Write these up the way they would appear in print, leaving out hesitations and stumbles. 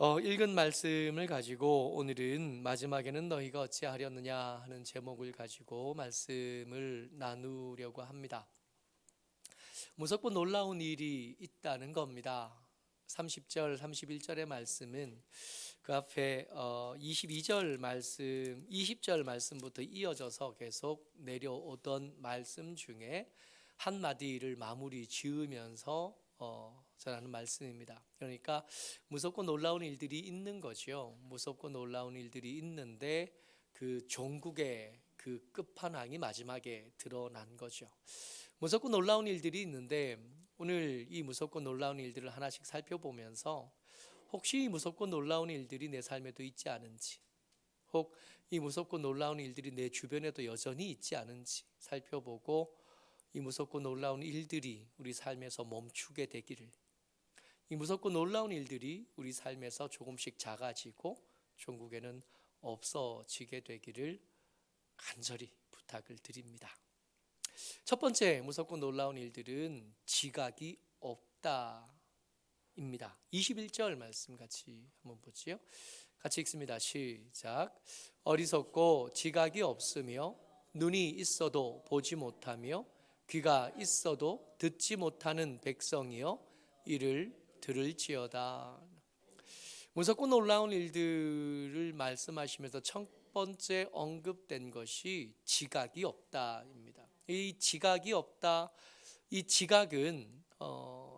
읽은 말씀을 가지고 오늘은 마지막에는 너희가 어찌하려느냐 하는 제목을 가지고 말씀을 나누려고 합니다. 무섭고 놀라운 일이 있다는 겁니다. 30절, 31절의 말씀은 그 앞에 22절 말씀, 20절 말씀부터 이어져서 계속 내려오던 말씀 중에 한마디를 마무리 지으면서 전하는 말씀입니다. 그러니까 무섭고 놀라운 일들이 있는 거죠. 무섭고 놀라운 일들이 있는데 그 종국의 그 끝판왕이 마지막에 드러난 거죠. 무섭고 놀라운 일들이 있는데 오늘 이 무섭고 놀라운 일들을 하나씩 살펴보면서 혹시 이 무섭고 놀라운 일들이 내 삶에도 있지 않은지, 혹 이 무섭고 놀라운 일들이 내 주변에도 여전히 있지 않은지 살펴보고 이 무섭고 놀라운 일들이 우리 삶에서 멈추게 되기를, 이 무섭고 놀라운 일들이 우리 삶에서 조금씩 작아지고 종국에는 없어지게 되기를 간절히 부탁을 드립니다. 첫 번째 무섭고 놀라운 일들은 지각이 없다입니다. 21절 말씀 같이 한번 보지요. 같이 읽습니다. 시작. 어리석고 지각이 없으며 눈이 있어도 보지 못하며 귀가 있어도 듣지 못하는 백성이여 이를 들을지어다. 무섭고 놀라운 일들을 말씀하시면서 첫 번째 언급된 것이 지각이 없다입니다. 이 지각이 없다, 이 지각은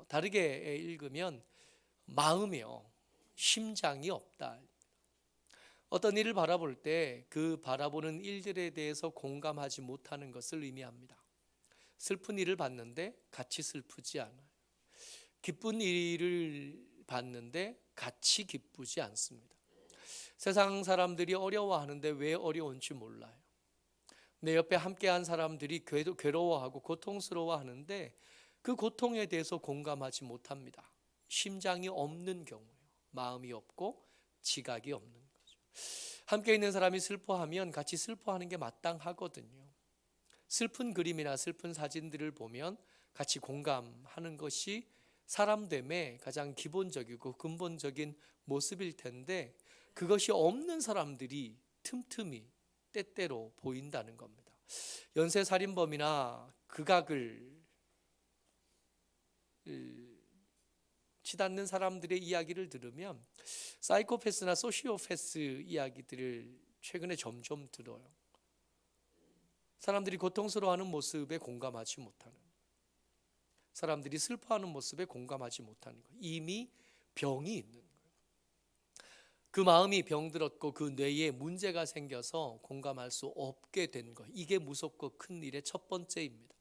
다르게 읽으면 마음이요, 심장이 없다. 어떤 일을 바라볼 때 그 바라보는 일들에 대해서 공감하지 못하는 것을 의미합니다. 슬픈 일을 봤는데 같이 슬프지 않아요. 기쁜 일을 봤는데 같이 기쁘지 않습니다. 세상 사람들이 어려워하는데 왜 어려운지 몰라요. 내 옆에 함께한 사람들이 괴로워하고 고통스러워하는데 그 고통에 대해서 공감하지 못합니다. 심장이 없는 경우예요. 마음이 없고 지각이 없는 거죠. 함께 있는 사람이 슬퍼하면 같이 슬퍼하는 게 마땅하거든요. 슬픈 그림이나 슬픈 사진들을 보면 같이 공감하는 것이 사람됨의 가장 기본적이고 근본적인 모습일 텐데 그것이 없는 사람들이 틈틈이 때때로 보인다는 겁니다. 연쇄살인범이나 극악을 치닫는 사람들의 이야기를 들으면 사이코패스나 소시오패스 이야기들을 최근에 점점 들어요. 사람들이 고통스러워하는 모습에 공감하지 못하는, 사람들이 슬퍼하는 모습에 공감하지 못하는 것, 이미 병이 있는 거예요. 그 마음이 병들었고 그 뇌에 문제가 생겨서 공감할 수 없게 된 것, 이게 무섭고 큰 일의 첫 번째입니다.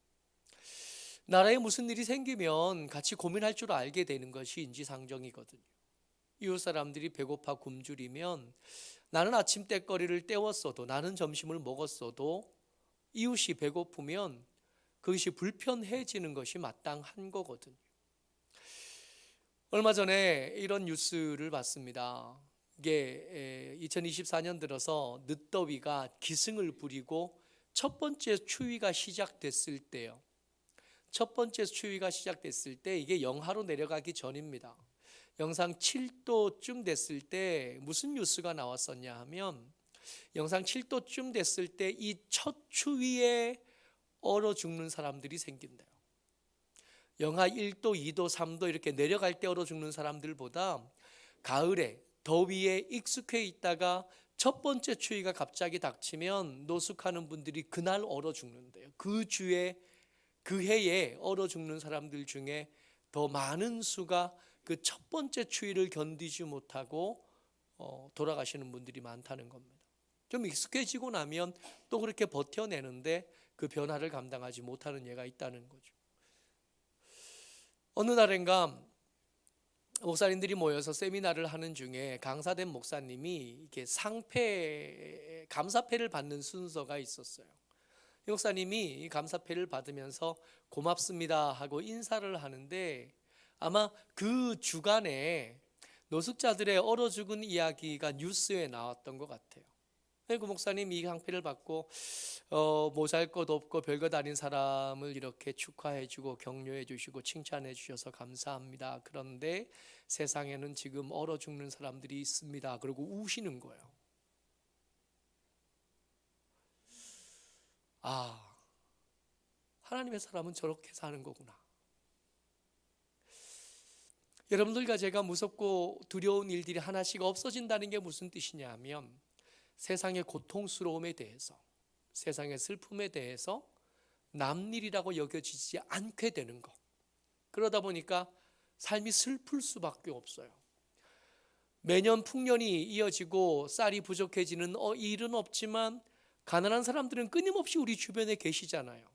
나라에 무슨 일이 생기면 같이 고민할 줄 알게 되는 것이 인지상정이거든요. 이웃 사람들이 배고파 굶주리면 나는 아침 때거리를 때웠어도, 나는 점심을 먹었어도 이웃이 배고프면 그것이 불편해지는 것이 마땅한 거거든요. 얼마 전에 이런 뉴스를 봤습니다. 이게 2024년 들어서 늦더위가 기승을 부리고 첫 번째 추위가 시작됐을 때요. 첫 번째 추위가 시작됐을 때 이게 영하로 내려가기 전입니다. 영상 7도쯤 됐을 때 무슨 뉴스가 나왔었냐 하면 영상 7도쯤 됐을 때 이 첫 추위에 얼어 죽는 사람들이 생긴대요. 영하 1도, 2도, 3도 이렇게 내려갈 때 얼어 죽는 사람들보다 가을에 더위에 익숙해 있다가 첫 번째 추위가 갑자기 닥치면 노숙하는 분들이 그날 얼어 죽는데요. 그 주에, 그 해에 얼어 죽는 사람들 중에 더 많은 수가 그 첫 번째 추위를 견디지 못하고 돌아가시는 분들이 많다는 겁니다. 좀 익숙해지고 나면 또 그렇게 버텨내는데 그 변화를 감당하지 못하는 예가 있다는 거죠. 어느 날인가 목사님들이 모여서 세미나를 하는 중에 강사된 목사님이 이렇게 감사패를 받는 순서가 있었어요. 이 목사님이 이 감사패를 받으면서 고맙습니다 하고 인사를 하는데 아마 그 주간에 노숙자들의 얼어 죽은 이야기가 뉴스에 나왔던 것 같아요. 그 목사님 이 강패를 받고 모자랄 것 없고 별것 아닌 사람을 이렇게 축하해 주고 격려해 주시고 칭찬해 주셔서 감사합니다. 그런데 세상에는 지금 얼어 죽는 사람들이 있습니다. 그리고 우시는 거예요. 아, 하나님의 사람은 저렇게 사는 거구나. 여러분들과 제가 무섭고 두려운 일들이 하나씩 없어진다는 게 무슨 뜻이냐 하면 세상의 고통스러움에 대해서, 세상의 슬픔에 대해서 남일이라고 여겨지지 않게 되는 것. 그러다 보니까 삶이 슬플 수밖에 없어요. 매년 풍년이 이어지고 쌀이 부족해지는 일은 없지만 가난한 사람들은 끊임없이 우리 주변에 계시잖아요.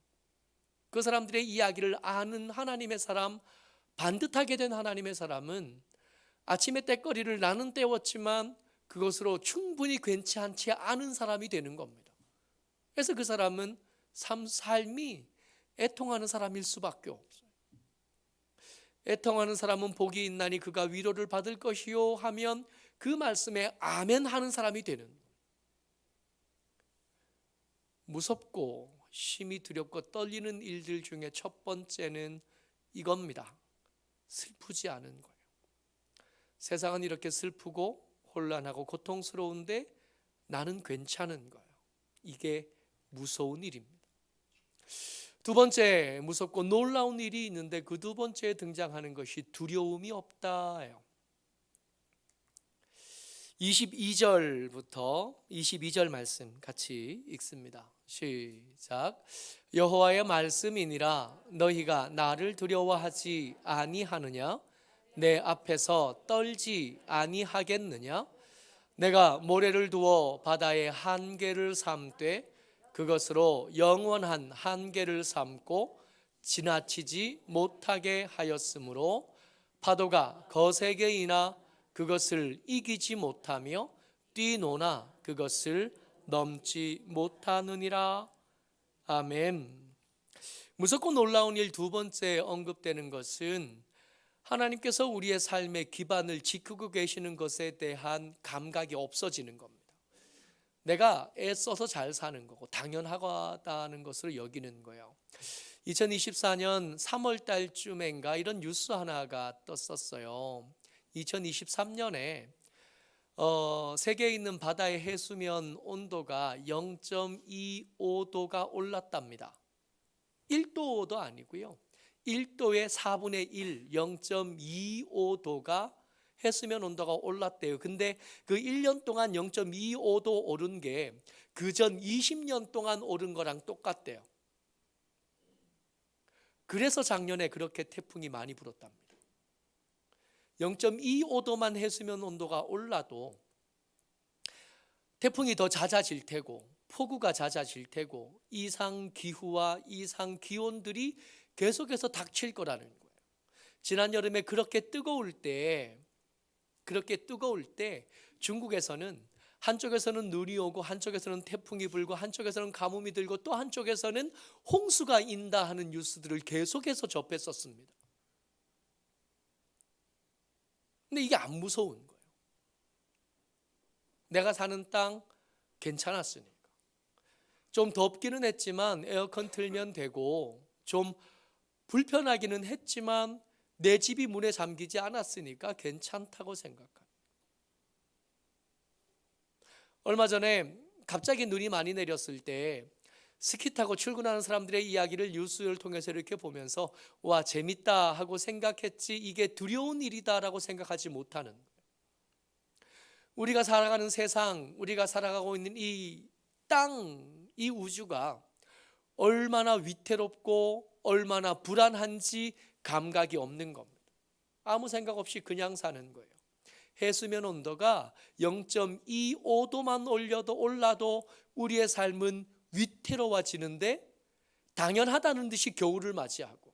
그 사람들의 이야기를 아는 하나님의 사람, 반듯하게 된 하나님의 사람은 아침에 때거리를 나는 때웠지만 그것으로 충분히 괜찮지 않은 사람이 되는 겁니다. 그래서 그 사람은 삶이 애통하는 사람일 수밖에 없어요. 애통하는 사람은 복이 있나니 그가 위로를 받을 것이요 하면 그 말씀에 아멘 하는 사람이 되는 거예요. 무섭고 심히 두렵고 떨리는 일들 중에 첫 번째는 이겁니다. 슬프지 않은 거예요. 세상은 이렇게 슬프고 혼란하고 고통스러운데 나는 괜찮은 거예요. 이게 무서운 일입니다. 두 번째 무섭고 놀라운 일이 있는데 그 두 번째에 등장하는 것이 두려움이 없다예요. 22절부터 22절 말씀 같이 읽습니다. 시작. 여호와의 말씀이니라 너희가 나를 두려워하지 아니하느냐? 내 앞에서 떨지 아니하겠느냐? 내가 모래를 두어 바다의 한계를 삼되 그것으로 영원한 한계를 삼고 지나치지 못하게 하였으므로 파도가 거세게 이나 그것을 이기지 못하며 뛰노나 그것을 넘지 못하느니라. 아멘. 무섭고 놀라운 일 두 번째 언급되는 것은 하나님께서 우리의 삶의 기반을 지키고 계시는 것에 대한 감각이 없어지는 겁니다. 내가 애써서 잘 사는 거고 당연하다는 것을 여기는 거예요. 2024년 3월 달쯤인가 이런 뉴스 하나가 떴었어요. 2023년에 세계에 있는 바다의 해수면 온도가 0.25도가 올랐답니다. 1도도 아니고요. 1도의 4분의 1, 0.25도가 해수면 온도가 올랐대요. 근데 그 1년 동안 0.25도 오른 게 그전 20년 동안 오른 거랑 똑같대요. 그래서 작년에 그렇게 태풍이 많이 불었답니다. 0.25도만 해수면 온도가 올라도 태풍이 더 잦아질 테고 폭우가 잦아질 테고 이상 기후와 이상 기온들이 계속해서 닥칠 거라는 거예요. 지난 여름에 그렇게 뜨거울 때 중국에서는 한쪽에서는 눈이 오고 한쪽에서는 태풍이 불고 한쪽에서는 가뭄이 들고 또 한쪽에서는 홍수가 인다 하는 뉴스들을 계속해서 접했었습니다. 근데 이게 안 무서운 거예요. 내가 사는 땅 괜찮았으니까. 좀 덥기는 했지만 에어컨 틀면 되고 좀 불편하기는 했지만 내 집이 문에 잠기지 않았으니까 괜찮다고 생각합니다. 얼마 전에 갑자기 눈이 많이 내렸을 때 스키 타고 출근하는 사람들의 이야기를 뉴스를 통해서 이렇게 보면서 와 재밌다 하고 생각했지 이게 두려운 일이다라고 생각하지 못하는 거예요. 우리가 살아가는 세상, 우리가 살아가고 있는 이 땅, 이 우주가 얼마나 위태롭고 얼마나 불안한지 감각이 없는 겁니다. 아무 생각 없이 그냥 사는 거예요. 해수면 온도가 0.25도만 올라도 우리의 삶은 위태로워지는데 당연하다는 듯이 겨울을 맞이하고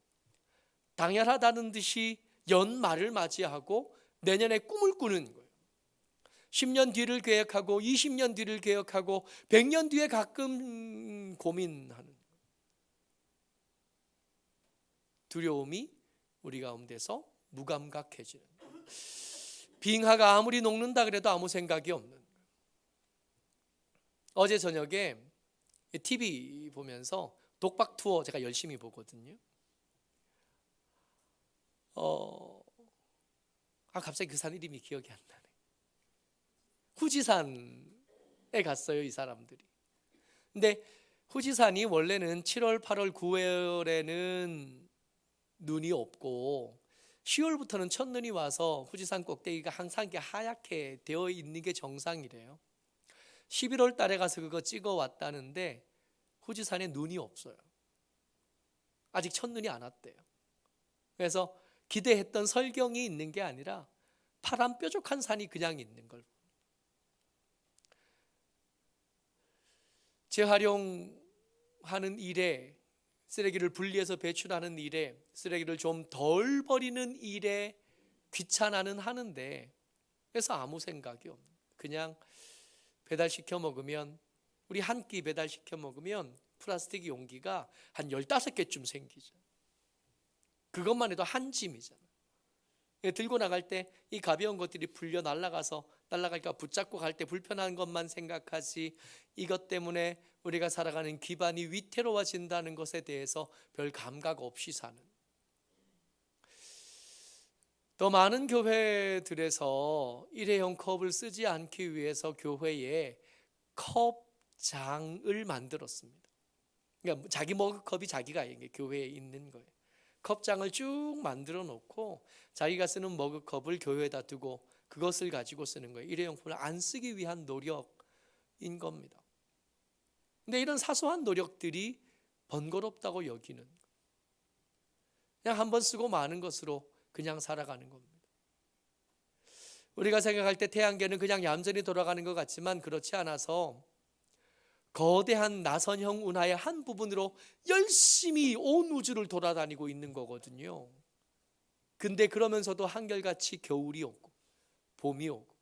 당연하다는 듯이 연말을 맞이하고 내년에 꿈을 꾸는 거예요. 10년 뒤를 계획하고 20년 뒤를 계획하고 100년 뒤에 가끔 고민하는 두려움이 우리 가운데서 무감각해지는 거예요. 빙하가 아무리 녹는다 그래도 아무 생각이 없는 거예요. 어제 저녁에 TV 보면서 독박 투어 제가 열심히 보거든요. 갑자기 그 산 이름이 기억이 안 나네. 후지산에 갔어요, 이 사람들이. 근데 후지산이 원래는 7월, 8월, 9월에는 눈이 없고 10월부터는 첫눈이 와서 후지산 꼭대기가 항상 이렇게 하얗게 되어 있는 게 정상이래요. 11월 달에 가서 그거 찍어 왔다는데 후지산에 눈이 없어요. 아직 첫눈이 안 왔대요. 그래서 기대했던 설경이 있는 게 아니라 파란 뾰족한 산이 그냥 있는 걸. 재활용하는 일에, 쓰레기를 분리해서 배출하는 일에, 쓰레기를 좀 덜 버리는 일에 귀찮아는 하는데, 그래서 아무 생각이 없는, 그냥 배달시켜 먹으면, 우리 한 끼 배달시켜 먹으면 플라스틱 용기가 한 15개쯤 생기죠. 그것만 해도 한 짐이잖아. 들고 나갈 때 이 가벼운 것들이 풀려 날아갈까 붙잡고 갈 때 불편한 것만 생각하지, 이것 때문에 우리가 살아가는 기반이 위태로워진다는 것에 대해서 별 감각 없이 사는. 더 많은 교회들에서 일회용 컵을 쓰지 않기 위해서 교회에 컵장을 만들었습니다. 그러니까 자기 머그컵이 자기가 교회에 있는 거예요. 컵장을 쭉 만들어 놓고 자기가 쓰는 머그컵을 교회에다 두고 그것을 가지고 쓰는 거예요. 일회용품을 안 쓰기 위한 노력인 겁니다. 근데 이런 사소한 노력들이 번거롭다고 여기는, 그냥 한번 쓰고 마는 것으로 그냥 살아가는 겁니다. 우리가 생각할 때 태양계는 그냥 얌전히 돌아가는 것 같지만 그렇지 않아서 거대한 나선형 운하의 한 부분으로 열심히 온 우주를 돌아다니고 있는 거거든요. 근데 그러면서도 한결같이 겨울이 오고 봄이 오고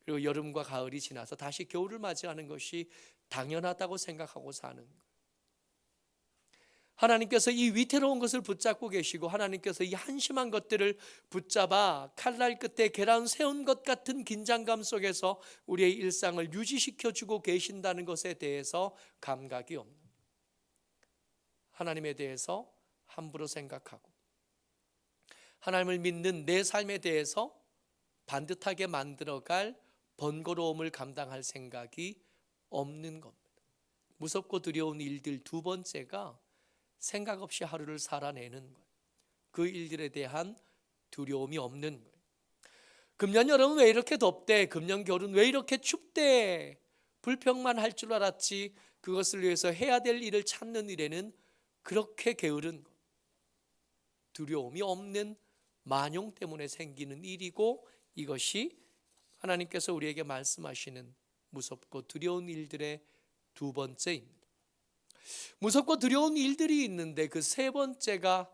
그리고 여름과 가을이 지나서 다시 겨울을 맞이하는 것이 당연하다고 생각하고 사는 거예요. 하나님께서 이 위태로운 것을 붙잡고 계시고 하나님께서 이 한심한 것들을 붙잡아 칼날 끝에 계란 세운 것 같은 긴장감 속에서 우리의 일상을 유지시켜주고 계신다는 것에 대해서 감각이 없는, 하나님에 대해서 함부로 생각하고 하나님을 믿는 내 삶에 대해서 반듯하게 만들어갈 번거로움을 감당할 생각이 없는 겁니다. 무섭고 두려운 일들 두 번째가 생각 없이 하루를 살아내는 거예요. 그 일들에 대한 두려움이 없는 거예요. 금년 여름은 왜 이렇게 덥대? 금년 겨울은 왜 이렇게 춥대? 불평만 할 줄 알았지 그것을 위해서 해야 될 일을 찾는 일에는 그렇게 게으른 것. 두려움이 없는 만용 때문에 생기는 일이고, 이것이 하나님께서 우리에게 말씀하시는 무섭고 두려운 일들의 두 번째입니다. 무섭고 두려운 일들이 있는데 그 세 번째가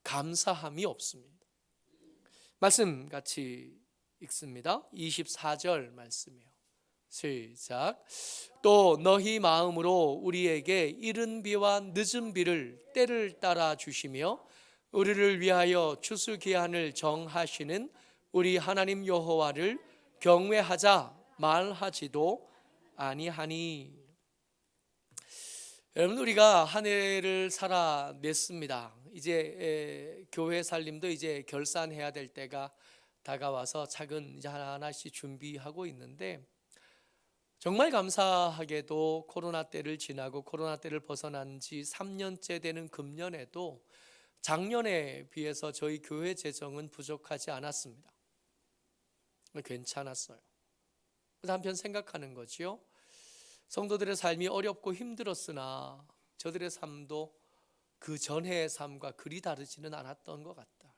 감사함이 없습니다. 말씀 같이 읽습니다. 24절 말씀이에요. 시작. 또 너희 마음으로 우리에게 이른 비와 늦은 비를 때를 따라 주시며 우리를 위하여 추수기한을 정하시는 우리 하나님 여호와를 경외하자 말하지도 아니하니. 여러분, 우리가 한 해를 살아냈습니다. 이제 교회 살림도 이제 결산해야 될 때가 다가와서 차근 이제 하나씩 준비하고 있는데, 정말 감사하게도 코로나 때를 지나고 코로나 때를 벗어난 지 3년째 되는 금년에도 작년에 비해서 저희 교회 재정은 부족하지 않았습니다. 괜찮았어요. 그래서 한편 생각하는 거지요. 성도들의 삶이 어렵고 힘들었으나 저들의 삶도 그 전해의 삶과 그리 다르지는 않았던 것 같다.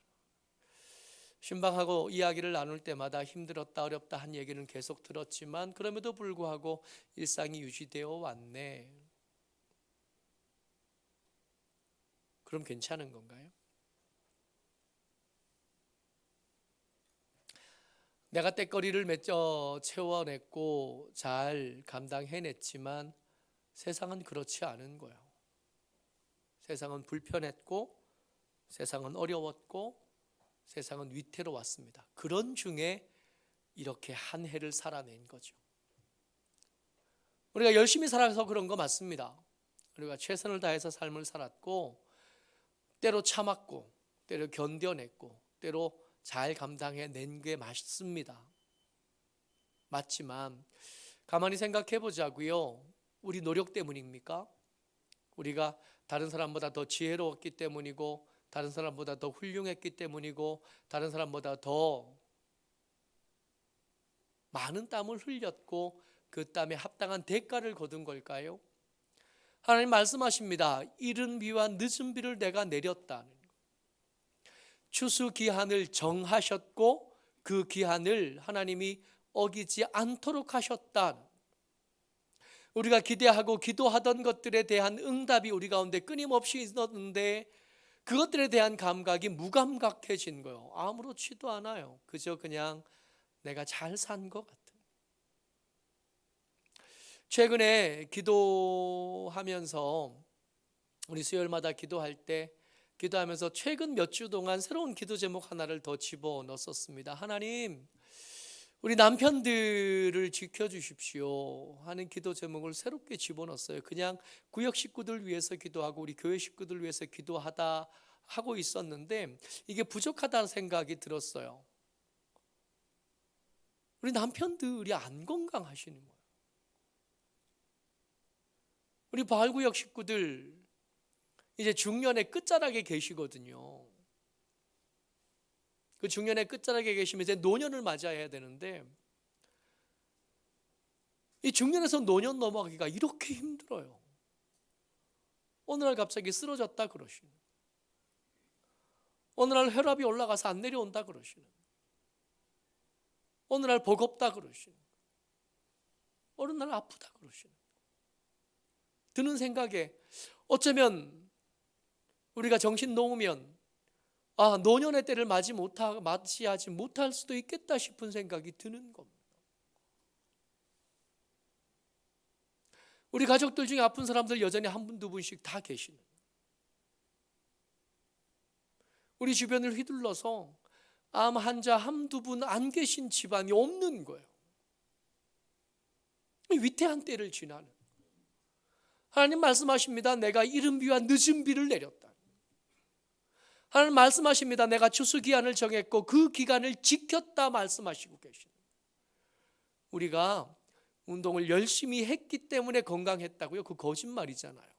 신방하고 이야기를 나눌 때마다 힘들었다 어렵다 한 얘기는 계속 들었지만 그럼에도 불구하고 일상이 유지되어 왔네. 그럼 괜찮은 건가요? 내가 때거리를 맺어 채워냈고 잘 감당해냈지만 세상은 그렇지 않은 거예요. 세상은 불편했고 세상은 어려웠고 세상은 위태로웠습니다. 그런 중에 이렇게 한 해를 살아낸 거죠. 우리가 열심히 살아서 그런 거 맞습니다. 우리가 최선을 다해서 삶을 살았고, 때로 참았고, 때로 견뎌냈고, 때로 잘 감당해낸 게 맞습니다. 맞지만 가만히 생각해 보자고요. 우리 노력 때문입니까? 우리가 다른 사람보다 더 지혜로웠기 때문이고, 다른 사람보다 더 훌륭했기 때문이고, 다른 사람보다 더 많은 땀을 흘렸고 그 땀에 합당한 대가를 거둔 걸까요? 하나님 말씀하십니다. 이른 비와 늦은 비를 내가 내렸다. 추수 기한을 정하셨고 그 기한을 하나님이 어기지 않도록 하셨다. 우리가 기대하고 기도하던 것들에 대한 응답이 우리 가운데 끊임없이 있었는데 그것들에 대한 감각이 무감각해진 거예요. 아무렇지도 않아요. 그저 그냥 내가 잘 산 것 같은. 최근에 기도하면서 우리 수요일마다 기도할 때 기도하면서 최근 몇 주 동안 새로운 기도 제목 하나를 더 집어넣었습니다. 하나님, 우리 남편들을 지켜주십시오 하는 기도 제목을 새롭게 집어넣었어요. 그냥 구역 식구들 위해서 기도하고 우리 교회 식구들 위해서 기도하다 하고 있었는데 이게 부족하다는 생각이 들었어요. 우리 남편들이 안 건강하시는 거예요. 우리 바알구역 식구들 이제 중년의 끝자락에 계시거든요. 그 중년의 끝자락에 계시면 이제 노년을 맞아야 되는데 이 중년에서 노년 넘어가기가 이렇게 힘들어요. 어느 날 갑자기 쓰러졌다 그러시는, 어느 날 혈압이 올라가서 안 내려온다 그러시는, 어느 날 버겁다 그러시는, 어느 날 아프다 그러시는. 드는 생각에 어쩌면 우리가 정신 놓으면 노년의 때를 맞이하지 못할 수도 있겠다 싶은 생각이 드는 겁니다. 우리 가족들 중에 아픈 사람들 여전히 한 분, 두 분씩 다 계시는, 우리 주변을 휘둘러서 암 환자 한두 분 안 계신 집안이 없는 거예요. 위태한 때를 지나는. 하나님 말씀하십니다. 내가 이른 비와 늦은 비를 내렸다. 하나님 말씀하십니다. 내가 추수 기한을 정했고 그 기간을 지켰다 말씀하시고 계십니다. 우리가 운동을 열심히 했기 때문에 건강했다고요? 그 거짓말이잖아요.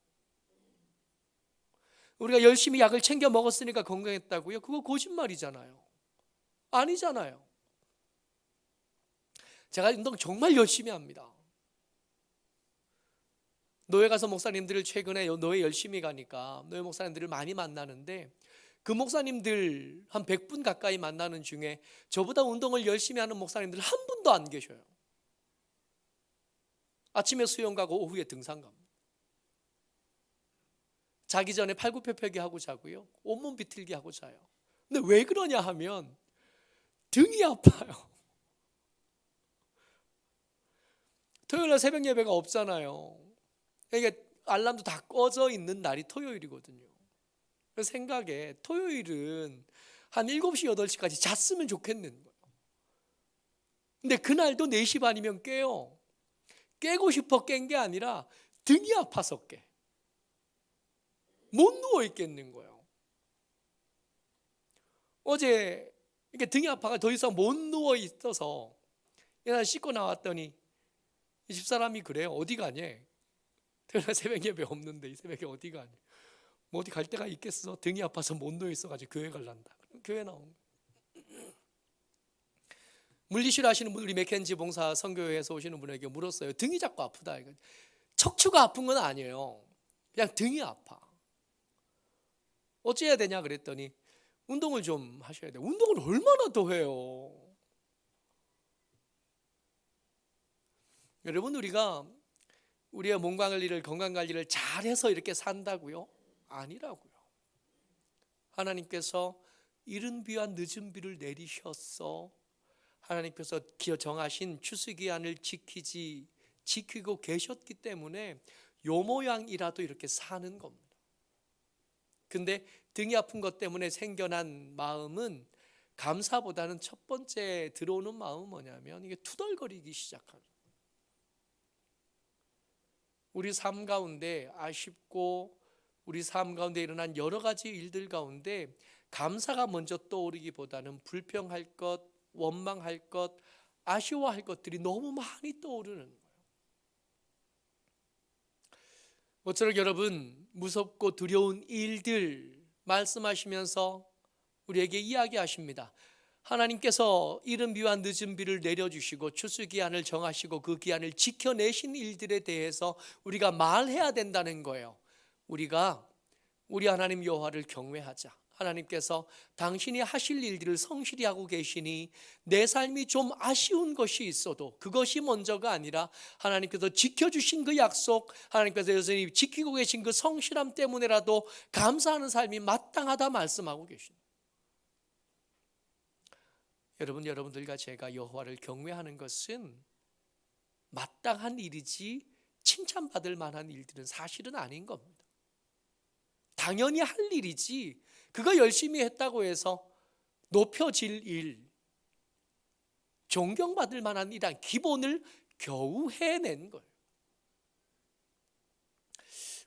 우리가 열심히 약을 챙겨 먹었으니까 건강했다고요? 그거 거짓말이잖아요. 아니잖아요. 제가 운동 정말 열심히 합니다. 노예 가서 목사님들을 최근에 노예 열심히 가니까 노예 목사님들을 많이 만나는데 그 목사님들 한 100분 가까이 만나는 중에 저보다 운동을 열심히 하는 목사님들 한 분도 안 계셔요. 아침에 수영 가고 오후에 등산 갑니다. 자기 전에 팔굽혀펴기 하고 자고요, 온몸 비틀기 하고 자요. 근데 왜 그러냐 하면 등이 아파요. 토요일날 새벽 예배가 없잖아요. 이게 알람도 다 꺼져 있는 날이 토요일이거든요. 그 생각에 토요일은 한 7시, 8시까지 잤으면 좋겠는 거예요. 근데 그날도 4시 반이면 깨요. 깨고 싶어 깬 게 아니라 등이 아파서 깨. 못 누워 있겠는 거예요. 어제 이렇게 등이 아파가 더 이상 못 누워 있어서 나 씻고 나왔더니 이 집사람이 그래요. 어디 가냐? 토요일 새벽 예배 없는데 이 새벽에 어디 가냐? 뭐 어디 갈 데가 있겠어? 등이 아파서 못 누워 있어가지고 교회 갈란다. 교회 나온 거예요. 물리치료 하시는 분, 우리 맥켄지 봉사 선교회에서 오시는 분에게 물었어요. 등이 자꾸 아프다. 척추가 아픈 건 아니에요. 그냥 등이 아파. 어찌해야 되냐 그랬더니 운동을 좀 하셔야 돼요. 운동을 얼마나 더 해요? 여러분, 우리가 우리의 몸 관리를, 건강 관리를 잘해서 이렇게 산다고요? 아니라고요. 하나님께서 이른 비와 늦은 비를 내리셔서 하나님께서 정하신 추수기한을 지키고 계셨기 때문에 요 모양이라도 이렇게 사는 겁니다. 근데 등이 아픈 것 때문에 생겨난 마음은 감사보다는 첫 번째 들어오는 마음은 뭐냐면 이게 투덜거리기 시작하는. 우리 삶 가운데 아쉽고 우리 삶 가운데 일어난 여러 가지 일들 가운데 감사가 먼저 떠오르기보다는 불평할 것, 원망할 것, 아쉬워할 것들이 너무 많이 떠오르는 거예요. 모쪼록 여러분, 무섭고 두려운 일들 말씀하시면서 우리에게 이야기하십니다. 하나님께서 이른 비와 늦은 비를 내려주시고 추수기한을 정하시고 그 기한을 지켜내신 일들에 대해서 우리가 말해야 된다는 거예요. 우리가 우리 하나님 여호와를 경외하자. 하나님께서 당신이 하실 일들을 성실히 하고 계시니 내 삶이 좀 아쉬운 것이 있어도 그것이 먼저가 아니라 하나님께서 지켜주신 그 약속, 하나님께서 여전히 지키고 계신 그 성실함 때문에라도 감사하는 삶이 마땅하다 말씀하고 계십니다. 여러분들과 제가 여호와를 경외하는 것은 마땅한 일이지 칭찬받을 만한 일들은 사실은 아닌 겁니다. 당연히 할 일이지 그거 열심히 했다고 해서 높여질 일, 존경받을 만한 일한 기본을 겨우 해낸 거예요.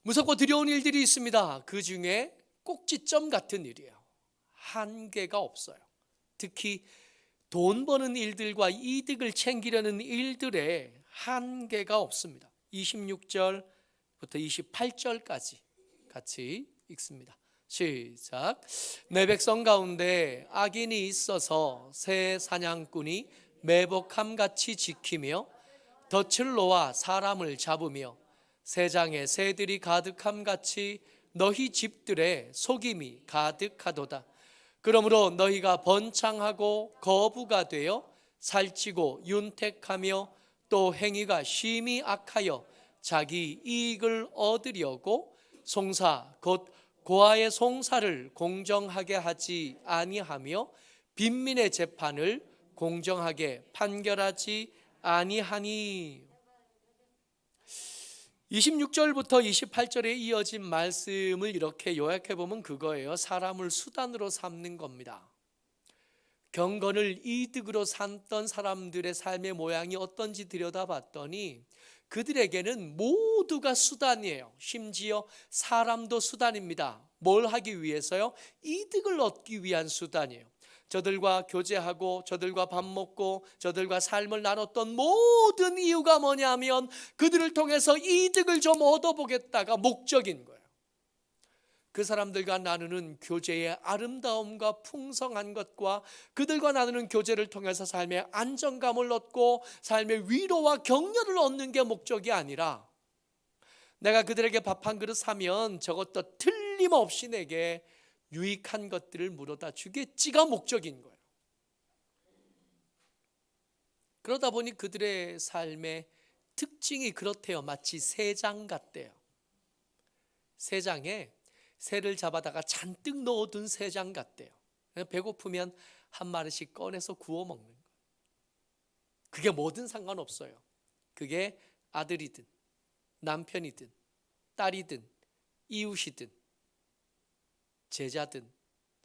무섭고 두려운 일들이 있습니다. 그 중에 꼭지점 같은 일이에요. 한계가 없어요. 특히 돈 버는 일들과 이득을 챙기려는 일들에 한계가 없습니다. 26절부터 28절까지 같이 읽습니다. 시작. 내 백성 가운데 악인이 있어서 새 사냥꾼이 매복함같이 지키며 덫을 놓아 사람을 잡으며 새장에 새들이 가득함같이 너희 집들에 속임이 가득하도다. 그러므로 너희가 번창하고 거부가 되어 살찌고 윤택하며 또 행위가 심히 악하여 자기 이익을 얻으려고 송사 곧 고아의 송사를 공정하게 하지 아니하며 빈민의 재판을 공정하게 판결하지 아니하니. 26절부터 28절에 이어진 말씀을 이렇게 요약해 보면 그거예요. 사람을 수단으로 삼는 겁니다. 경건을 이득으로 삼던 사람들의 삶의 모양이 어떤지 들여다봤더니 그들에게는 모두가 수단이에요. 심지어 사람도 수단입니다. 뭘 하기 위해서요? 이득을 얻기 위한 수단이에요. 저들과 교제하고 저들과 밥 먹고 저들과 삶을 나눴던 모든 이유가 뭐냐면 그들을 통해서 이득을 좀 얻어보겠다가 목적인 거예요. 그 사람들과 나누는 교제의 아름다움과 풍성한 것과 그들과 나누는 교제를 통해서 삶의 안정감을 얻고 삶의 위로와 격려를 얻는 게 목적이 아니라 내가 그들에게 밥 한 그릇 사면 저것도 틀림없이 내게 유익한 것들을 물어다 주겠지가 목적인 거예요. 그러다 보니 그들의 삶의 특징이 그렇대요. 마치 새장 같대요. 새장에 새를 잡아다가 잔뜩 넣어둔 새장 같대요. 배고프면 한 마리씩 꺼내서 구워 먹는 거예요. 그게 뭐든 상관없어요. 그게 아들이든 남편이든 딸이든 이웃이든 제자든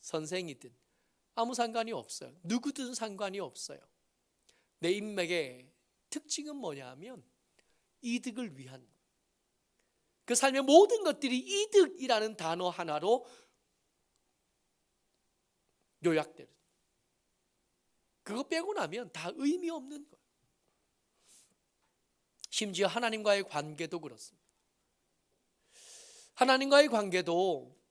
선생이든 아무 상관이 없어요. 누구든 상관이 없어요. 내 인맥의 특징은 뭐냐 하면 이득을 위한 거예요. 그 삶의 모든 것들이 이득이라는 단어 하나로 요약되는, 그거 빼고 나면 다 의미 없는 거예요. 심지어 하나님과의 관계도 그렇습니다. 하나님과의 관계도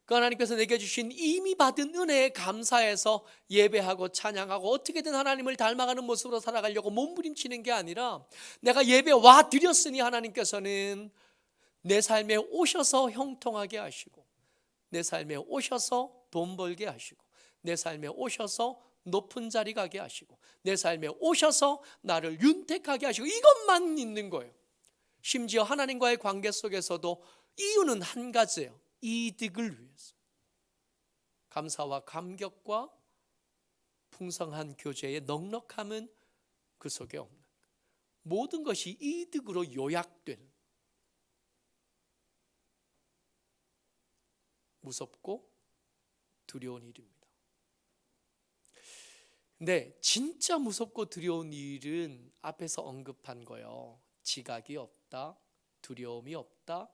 그 하나님께서 내게 주신 이미 받은 은혜에 감사해서 예배하고 찬양하고 어떻게든 하나님을 닮아가는 모습으로 살아가려고 몸부림치는 게 아니라 내가 예배 와 드렸으니 하나님께서는 내 삶에 오셔서 형통하게 하시고 내 삶에 오셔서 돈 벌게 하시고 내 삶에 오셔서 높은 자리 가게 하시고 내 삶에 오셔서 나를 윤택하게 하시고 이것만 있는 거예요. 심지어 하나님과의 관계 속에서도 이유는 한 가지예요. 이득을 위해서. 감사와 감격과 풍성한 교제의 넉넉함은 그 속에 없는 거예요. 모든 것이 이득으로 요약되는 무섭고 두려운 일입니다. 근데 진짜 무섭고 두려운 일은 앞에서 언급한 거예요. 지각이 없다, 두려움이 없다,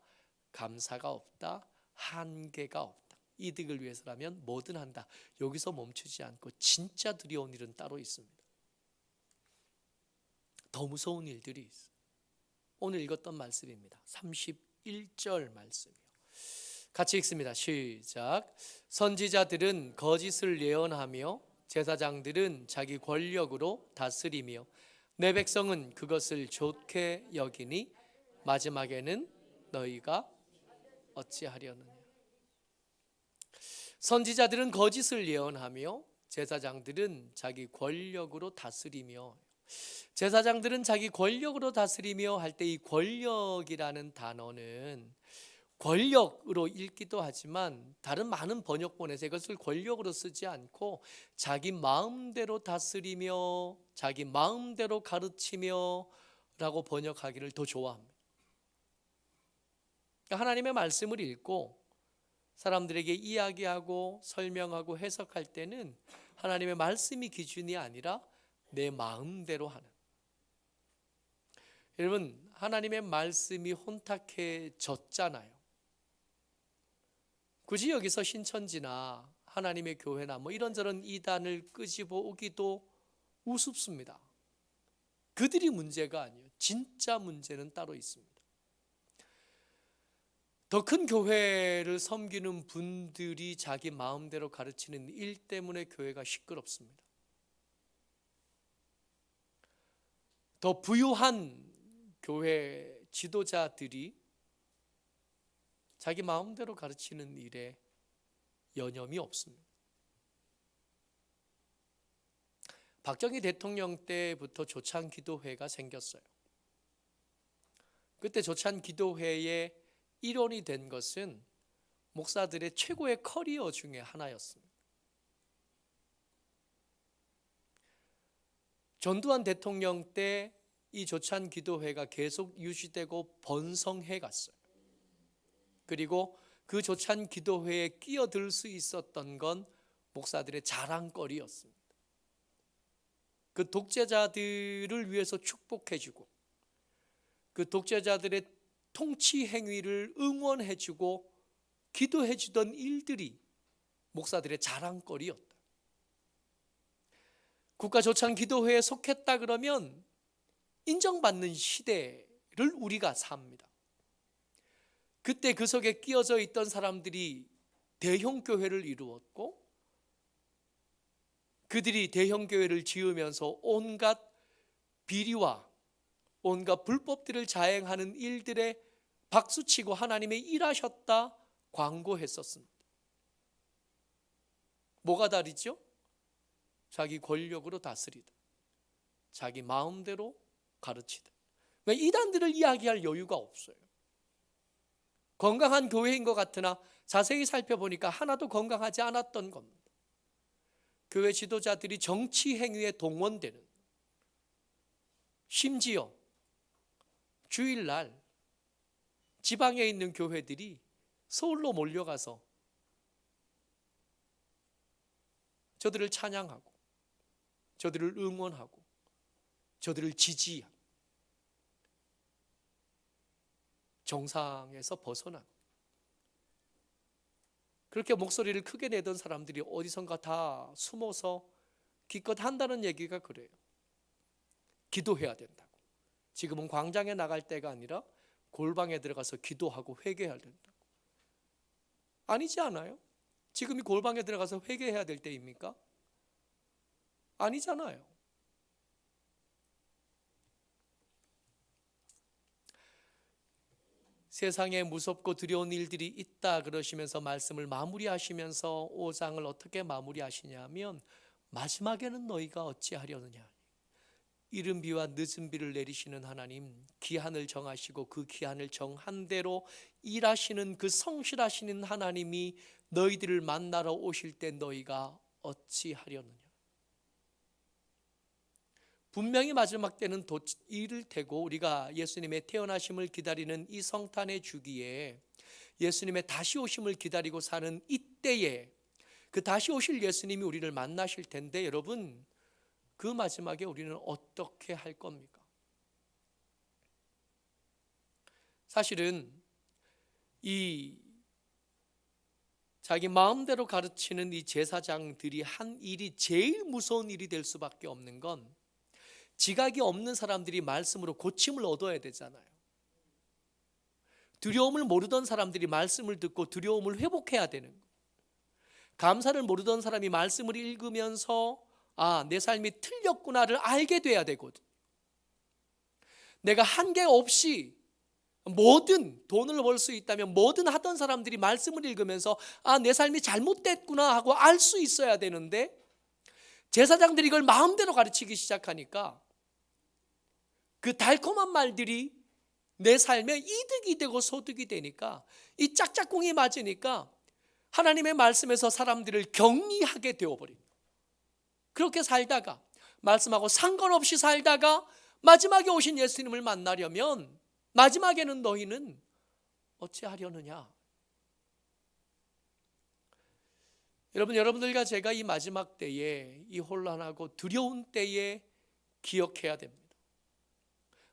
감사가 없다, 한계가 없다. 이득을 위해서라면 뭐든 한다. 여기서 멈추지 않고 진짜 두려운 일은 따로 있습니다. 더 무서운 일들이 있어요. 오늘 읽었던 말씀입니다. 31절 말씀이요. 같이 읽습니다. 시작. 선지자들은 거짓을 예언하며 제사장들은 자기 권력으로 다스리며 내 백성은 그것을 좋게 여기니 마지막에는 너희가 어찌하려느냐. 선지자들은 거짓을 예언하며 제사장들은 자기 권력으로 다스리며, 제사장들은 자기 권력으로 다스리며 할 때 이 권력이라는 단어는 권력으로 읽기도 하지만 다른 많은 번역본에서 이것을 권력으로 쓰지 않고 자기 마음대로 다스리며 자기 마음대로 가르치며 라고 번역하기를 더 좋아합니다. 하나님의 말씀을 읽고 사람들에게 이야기하고 설명하고 해석할 때는 하나님의 말씀이 기준이 아니라 내 마음대로 하는. 여러분, 하나님의 말씀이 혼탁해졌잖아요. 굳이 여기서 신천지나 하나님의 교회나 뭐 이런저런 이단을 끄집어 오기도 우습습니다. 그들이 문제가 아니에요. 진짜 문제는 따로 있습니다. 더 큰 교회를 섬기는 분들이 자기 마음대로 가르치는 일 때문에 교회가 시끄럽습니다. 더 부유한 교회 지도자들이 자기 마음대로 가르치는 일에 여념이 없습니다. 박정희 대통령 때부터 조찬기도회가 생겼어요. 그때 조찬기도회의 일원이 된 것은 목사들의 최고의 커리어 중에 하나였습니다. 전두환 대통령 때 이 조찬기도회가 계속 유지되고 번성해 갔어요. 그리고 그 조찬기도회에 끼어들 수 있었던 건 목사들의 자랑거리였습니다. 그 독재자들을 위해서 축복해주고 그 독재자들의 통치 행위를 응원해주고 기도해주던 일들이 목사들의 자랑거리였다. 국가조찬기도회에 속했다 그러면 인정받는 시대를 우리가 삽니다. 그때 그 속에 끼어져 있던 사람들이 대형교회를 이루었고 그들이 대형교회를 지으면서 온갖 비리와 온갖 불법들을 자행하는 일들에 박수치고 하나님의 일하셨다 광고했었습니다. 뭐가 다르죠? 자기 권력으로 다스리다, 자기 마음대로 가르치다. 그러니까 이단들을 이야기할 여유가 없어요. 건강한 교회인 것 같으나 자세히 살펴보니까 하나도 건강하지 않았던 겁니다. 교회 지도자들이 정치 행위에 동원되는, 심지어 주일날 지방에 있는 교회들이 서울로 몰려가서 저들을 찬양하고 저들을 응원하고 저들을 지지하고 정상에서 벗어난, 그렇게 목소리를 크게 내던 사람들이 어디선가 다 숨어서 기껏 한다는 얘기가 그래요. 기도해야 된다고. 지금은 광장에 나갈 때가 아니라 골방에 들어가서 기도하고 회개해야 된다고. 아니지 않아요? 지금이 골방에 들어가서 회개해야 될 때입니까? 아니잖아요. 세상에 무섭고 두려운 일들이 있다 그러시면서 말씀을 마무리하시면서 5장을 어떻게 마무리하시냐면 마지막에는 너희가 어찌하려느냐. 이른 비와 늦은 비를 내리시는 하나님, 기한을 정하시고 그 기한을 정한 대로 일하시는 그 성실하시는 하나님이 너희들을 만나러 오실 때 너희가 어찌하려느냐. 분명히 마지막 때는 이를 테고 우리가 예수님의 태어나심을 기다리는 이 성탄의 주기에 예수님의 다시 오심을 기다리고 사는 이때에 그 다시 오실 예수님이 우리를 만나실 텐데 여러분, 그 마지막에 우리는 어떻게 할 겁니까? 사실은 이 자기 마음대로 가르치는 이 제사장들이 한 일이 제일 무서운 일이 될 수밖에 없는 건 지각이 없는 사람들이 말씀으로 고침을 얻어야 되잖아요. 두려움을 모르던 사람들이 말씀을 듣고 두려움을 회복해야 되는 거예요. 감사를 모르던 사람이 말씀을 읽으면서 아, 내 삶이 틀렸구나를 알게 돼야 되거든. 내가 한계 없이 뭐든 돈을 벌 수 있다면 뭐든 하던 사람들이 말씀을 읽으면서 아, 내 삶이 잘못됐구나 하고 알 수 있어야 되는데 제사장들이 이걸 마음대로 가르치기 시작하니까 그 달콤한 말들이 내 삶에 이득이 되고 소득이 되니까 이 짝짝꿍이 맞으니까 하나님의 말씀에서 사람들을 격리하게 되어버립니다. 그렇게 살다가 말씀하고 상관없이 살다가 마지막에 오신 예수님을 만나려면 마지막에는 너희는 어찌하려느냐. 여러분들과 제가 이 마지막 때에 이 혼란하고 두려운 때에 기억해야 됩니다.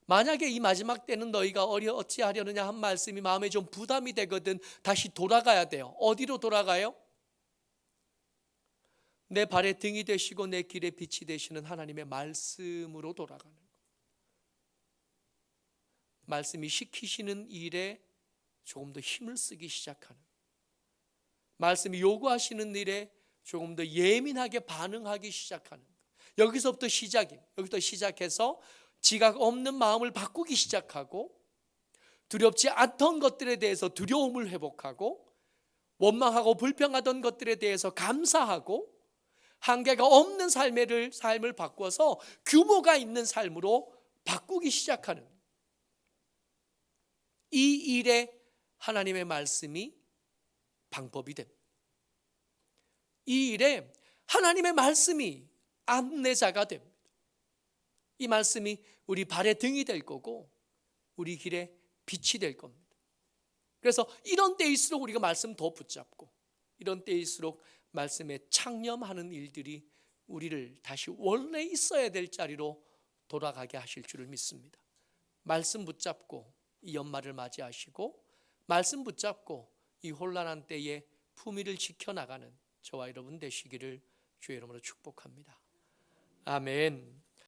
만약에 이 마지막 때는 너희가 어찌하려느냐 한 말씀이 마음에 좀 부담이 되거든 다시 돌아가야 돼요. 어디로 돌아가요? 내 발의 등이 되시고 내 길의 빛이 되시는 하나님의 말씀으로 돌아가는 거예요. 말씀이 시키시는 일에 조금 더 힘을 쓰기 시작하는, 말씀이 요구하시는 일에 조금 더 예민하게 반응하기 시작하는 거예요. 여기서부터 시작이에요. 여기부터 시작해서 지각 없는 마음을 바꾸기 시작하고 두렵지 않던 것들에 대해서 두려움을 회복하고 원망하고 불평하던 것들에 대해서 감사하고 한계가 없는 삶을 바꿔서 규모가 있는 삶으로 바꾸기 시작하는, 이 일에 하나님의 말씀이 방법이 됩니다. 이 일에 하나님의 말씀이 안내자가 됩니다. 이 말씀이 우리 발의 등이 될 거고 우리 길의 빛이 될 겁니다. 그래서 이런 때일수록 우리가 말씀 더 붙잡고 이런 때일수록 말씀에 창념하는 일들이 우리를 다시 원래 있어야 될 자리로 돌아가게 하실 줄을 믿습니다. 말씀 붙잡고 이 연말을 맞이하시고 말씀 붙잡고 이 혼란한 때에 품위를 지켜나가는 저와 여러분 되시기를 주의 이름으로 축복합니다. 아멘.